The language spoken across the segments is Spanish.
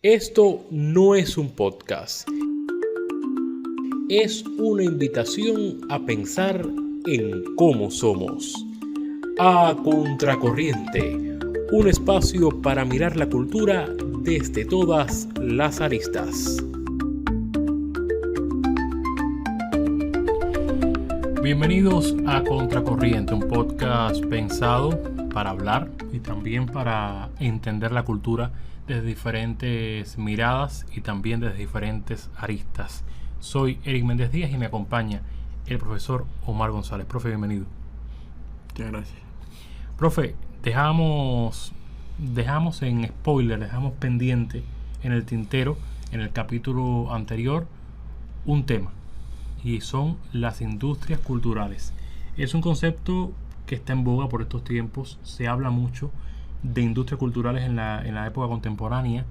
Esto no es un podcast, es una invitación a pensar en cómo somos. A Contracorriente, un espacio para mirar la cultura desde todas las aristas. Bienvenidos a Contracorriente, un podcast pensado para hablar y también para entender la cultura desde diferentes miradas y también desde diferentes aristas. Soy Eric Méndez Díaz y me acompaña el profesor Omar González. Profe, bienvenido. Muchas gracias. Profe, dejamos en spoiler, dejamos pendiente en el tintero, en el capítulo anterior, un tema, y son las industrias culturales. Es un concepto que está en boga por estos tiempos. Se habla mucho de industrias culturales en la época contemporánea,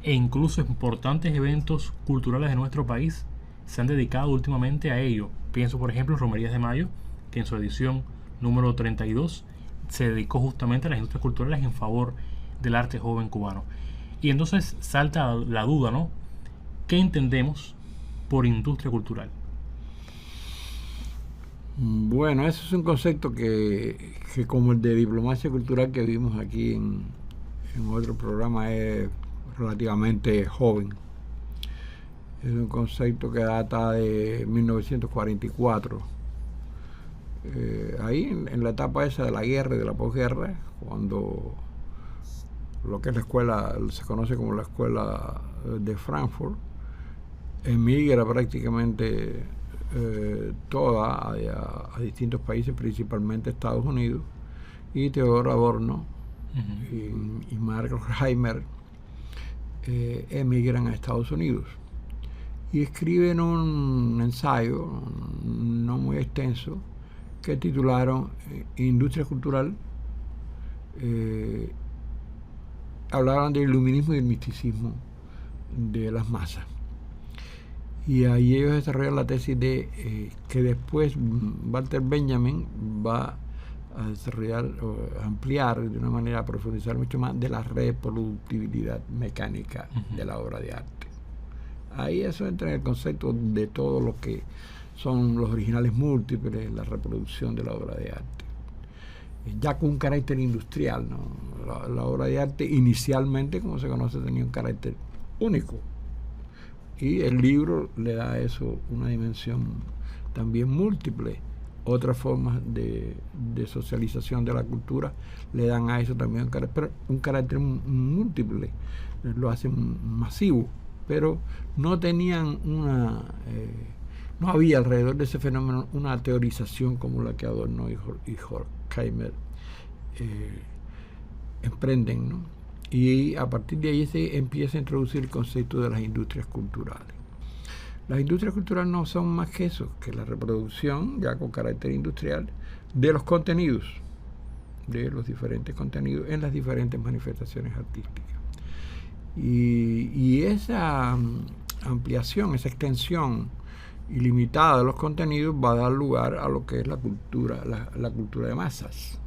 e incluso importantes eventos culturales de nuestro país se han dedicado últimamente a ello. Pienso, por ejemplo, en Romerías de Mayo, que en su edición número 32 se dedicó justamente a las industrias culturales en favor del arte joven cubano. Y entonces salta la duda, ¿no? ¿Qué entendemos por industria cultural? Bueno, eso es un concepto que como el de diplomacia cultural que vimos aquí en otro programa, es relativamente joven. Es un concepto que data de 1944. Ahí en la etapa esa de la guerra y de la posguerra, cuando lo que es la escuela, se conoce como la escuela de Frankfurt, emigra prácticamente toda a distintos países, principalmente Estados Unidos, y Theodor Adorno y Mark Horkheimer emigran a Estados Unidos y escriben un ensayo no muy extenso que titularon Industria Cultural. Hablaron del iluminismo y del misticismo de las masas. Y ahí ellos desarrollan la tesis de que después Walter Benjamin va a desarrollar o ampliar de una manera, a profundizar mucho más de la reproductibilidad mecánica de la obra de arte. Ahí eso entra en el concepto de todo lo que son los originales múltiples, la reproducción de la obra de arte. Ya con un carácter industrial, ¿no? La obra de arte inicialmente, como se conoce, tenía un carácter único. Y el libro le da a eso una dimensión también múltiple. Otras formas de socialización de la cultura le dan a eso también un carácter múltiple, lo hacen masivo, pero no tenían no había alrededor de ese fenómeno una teorización como la que Adorno y Horkheimer emprenden, ¿no? Y a partir de ahí se empieza a introducir el concepto de las industrias culturales. Las industrias culturales no son más que eso, que la reproducción, ya con carácter industrial, de los contenidos, de los diferentes contenidos en las diferentes manifestaciones artísticas. Y esa ampliación, esa extensión ilimitada de los contenidos va a dar lugar a lo que es la cultura de masas,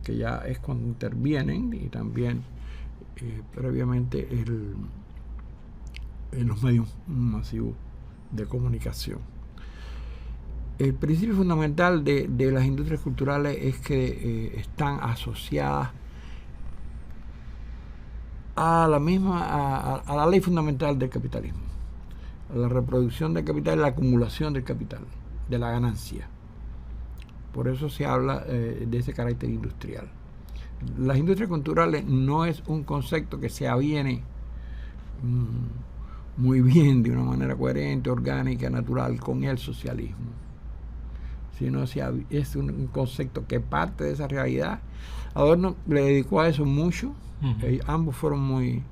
que ya es cuando intervienen y también previamente en los medios masivos de comunicación. El principio fundamental de las industrias culturales es que están asociadas a la ley fundamental del capitalismo, a la reproducción del capital y la acumulación del capital, de la ganancia. Por eso se habla de ese carácter industrial. Las industrias culturales no es un concepto que se aviene muy bien, de una manera coherente, orgánica, natural, con el socialismo, sino es un concepto que parte de esa realidad. Adorno le dedicó a eso mucho. Ambos fueron muy,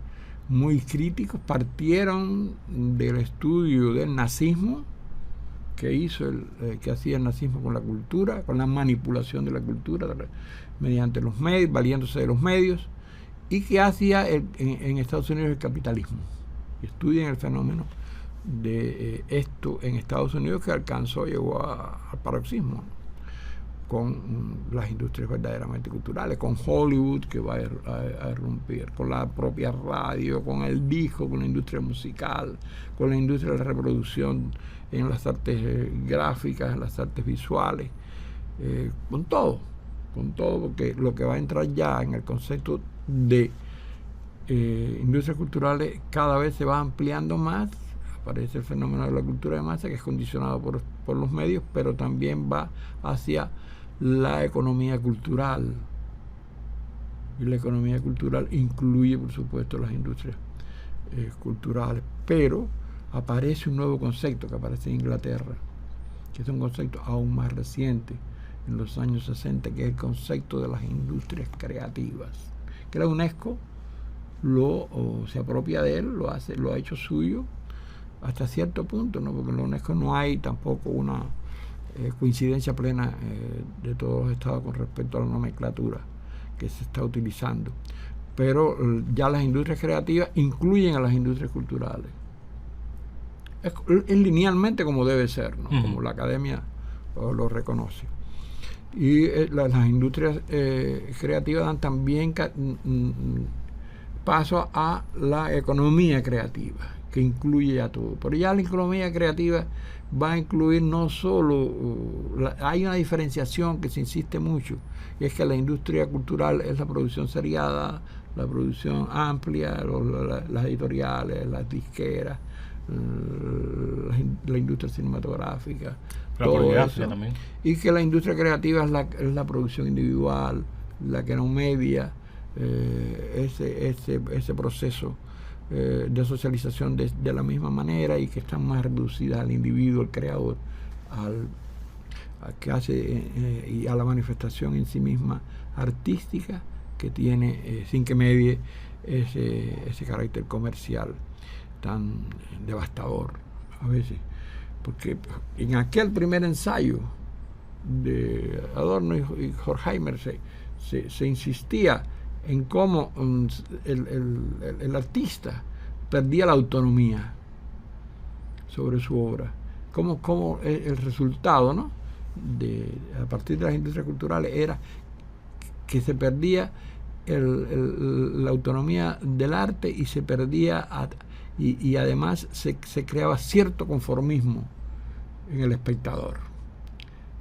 muy críticos, partieron del estudio del nazismo que hacía el nazismo con la cultura, con la manipulación de la cultura mediante los medios, valiéndose de los medios, y que hacía en Estados Unidos el capitalismo. Y estudian el fenómeno de esto en Estados Unidos, que llegó al paroxismo. con las industrias verdaderamente culturales, con Hollywood, que va a irrumpir, con la propia radio, con el disco, con la industria musical, con la industria de la reproducción en las artes gráficas, en las artes visuales, con todo, porque lo que va a entrar ya en el concepto de industrias culturales cada vez se va ampliando más. Aparece el fenómeno de la cultura de masa, que es condicionado por los medios, pero también va hacia la economía cultural. Y la economía cultural incluye, por supuesto, las industrias culturales. Pero aparece un nuevo concepto que aparece en Inglaterra, que es un concepto aún más reciente, en los años 60, que es el concepto de las industrias creativas, que la UNESCO se apropia de él, lo ha hecho suyo hasta cierto punto, ¿no? Porque en la UNESCO no hay tampoco una coincidencia plena de todos los estados con respecto a la nomenclatura que se está utilizando. Pero ya las industrias creativas incluyen a las industrias culturales. Es linealmente como debe ser, ¿no? Como la academia lo reconoce. Y las industrias creativas dan también paso a la economía creativa, que incluye a todo. Pero ya la economía creativa va a incluir no solo, hay una diferenciación que se insiste mucho, y es que la industria cultural es la producción seriada, la producción amplia, las editoriales, las disqueras, la industria cinematográfica, todo eso, también. Y que la industria creativa es la producción individual, la que no media ese proceso de socialización de la misma manera, y que está más reducida al individuo, al creador, que hace y a la manifestación en sí misma artística, que tiene sin que medie ese carácter comercial tan devastador a veces, porque en aquel primer ensayo de Adorno y Horkheimer se insistía en cómo el artista perdía la autonomía sobre su obra, cómo el resultado, ¿no?, a partir de las industrias culturales era que se perdía la autonomía del arte, y se perdía y además se creaba cierto conformismo en el espectador.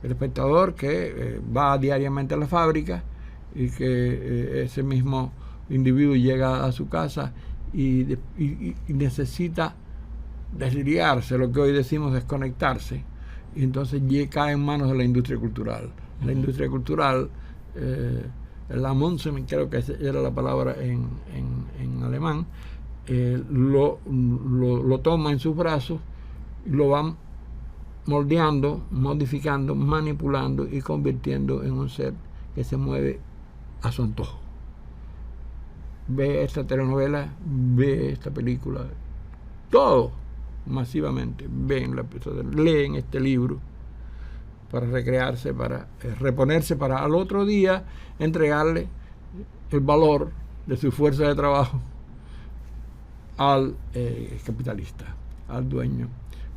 El espectador que va diariamente a la fábrica, y que ese mismo individuo llega a su casa y necesita desligarse, lo que hoy decimos desconectarse, y entonces cae en manos de la industria cultural. La industria cultural, la Munsen, creo que era la palabra en alemán, lo toma en sus brazos, lo van moldeando, modificando, manipulando y convirtiendo en un ser que se mueve a su antojo. Ve esta telenovela, ve esta película, todo masivamente, leen este libro para recrearse, para reponerse, para al otro día entregarle el valor de su fuerza de trabajo al capitalista, al dueño.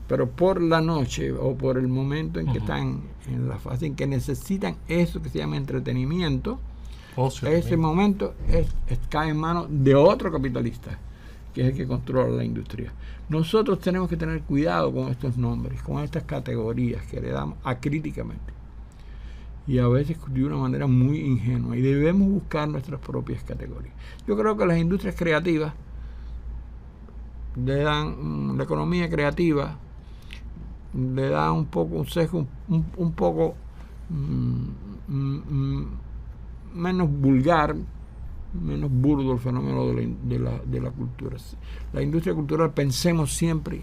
Pero por la noche, o por el momento en que están en la fase en que necesitan eso que se llama entretenimiento, ese momento cae en manos de otro capitalista, que es el que controla la industria. Nosotros tenemos que tener cuidado con estos nombres, con estas categorías que le damos acríticamente, y a veces de una manera muy ingenua, y debemos buscar nuestras propias categorías. Yo creo que las industrias creativas le dan, la economía creativa le da un poco un sesgo un poco menos vulgar, menos burdo el fenómeno de la cultura. La industria cultural, pensemos siempre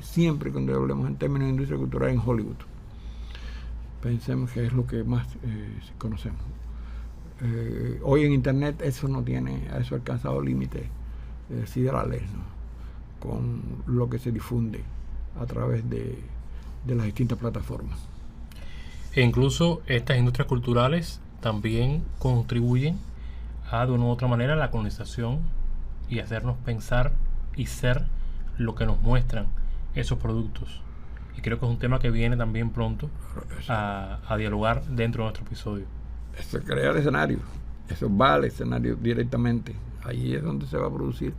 cuando hablemos en términos de industria cultural, en Hollywood. Pensemos que es lo que más conocemos. Hoy en Internet eso ha alcanzado límites siderales, ¿no?, con lo que se difunde a través de las distintas plataformas. E incluso estas industrias culturales también contribuyen de una u otra manera a la colonización, y hacernos pensar y ser lo que nos muestran esos productos. Y creo que es un tema que viene también pronto a dialogar dentro de nuestro episodio. Eso crea el escenario, eso va al escenario directamente. Ahí es donde se va a producir.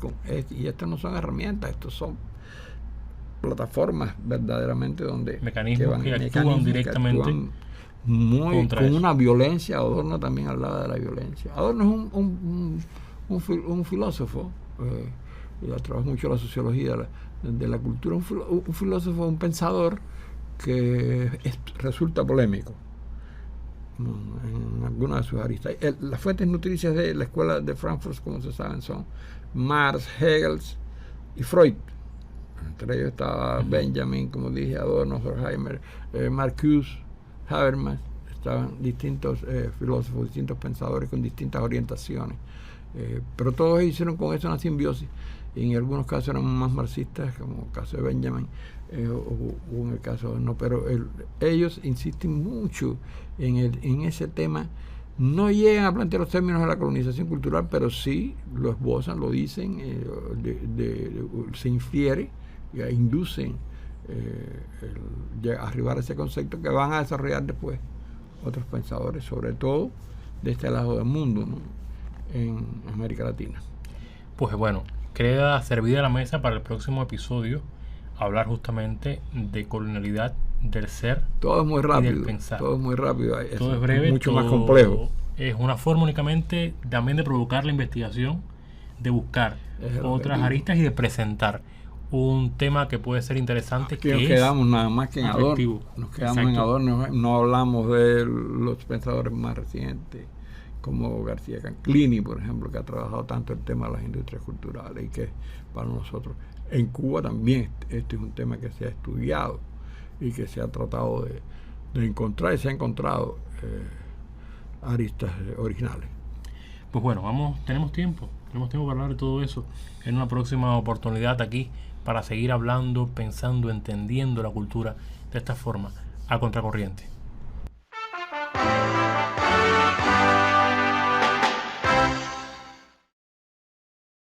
Y estas no son herramientas, estos son plataformas verdaderamente donde mecanismos que actúan directamente que actúan con eso. Una violencia. Adorno también hablaba de la violencia. Adorno es un filósofo, y trabaja mucho la sociología de la cultura, un filósofo, un pensador que resulta polémico en algunas de sus aristas. Las fuentes nutricias de la escuela de Frankfurt, como se saben, son Marx, Hegel y Freud. Entre ellos estaba Benjamin, como dije, Adorno, Horkheimer, Marcuse, Habermas. Estaban distintos filósofos, distintos pensadores con distintas orientaciones. Pero todos hicieron con eso una simbiosis. Y en algunos casos eran más marxistas, como el caso de Benjamin, o en el caso de no. Pero ellos insisten mucho en ese tema. No llegan a plantear los términos de la colonización cultural, pero sí lo esbozan, lo dicen, se infiere, inducen a arribar a ese concepto que van a desarrollar después otros pensadores, sobre todo de este lado del mundo, ¿no? En América Latina. Pues bueno, queda servida la mesa para el próximo episodio hablar justamente de colonialidad del ser. Todo es muy rápido, y del pensar. Todo es muy rápido, todo es breve, mucho más complejo. Es una forma únicamente también de provocar la investigación, de buscar otras aristas y de presentar un tema que puede ser interesante. Aquí nos quedamos nada más que en Adorno. Nos quedamos en Adorno, no hablamos de los pensadores más recientes, como García Canclini, por ejemplo, que ha trabajado tanto el tema de las industrias culturales y que para nosotros en Cuba también este es un tema que se ha estudiado y que se ha tratado de encontrar, y se ha encontrado aristas originales. Pues bueno, tenemos tiempo para hablar de todo eso en una próxima oportunidad aquí, para seguir hablando, pensando, entendiendo la cultura de esta forma, a contracorriente.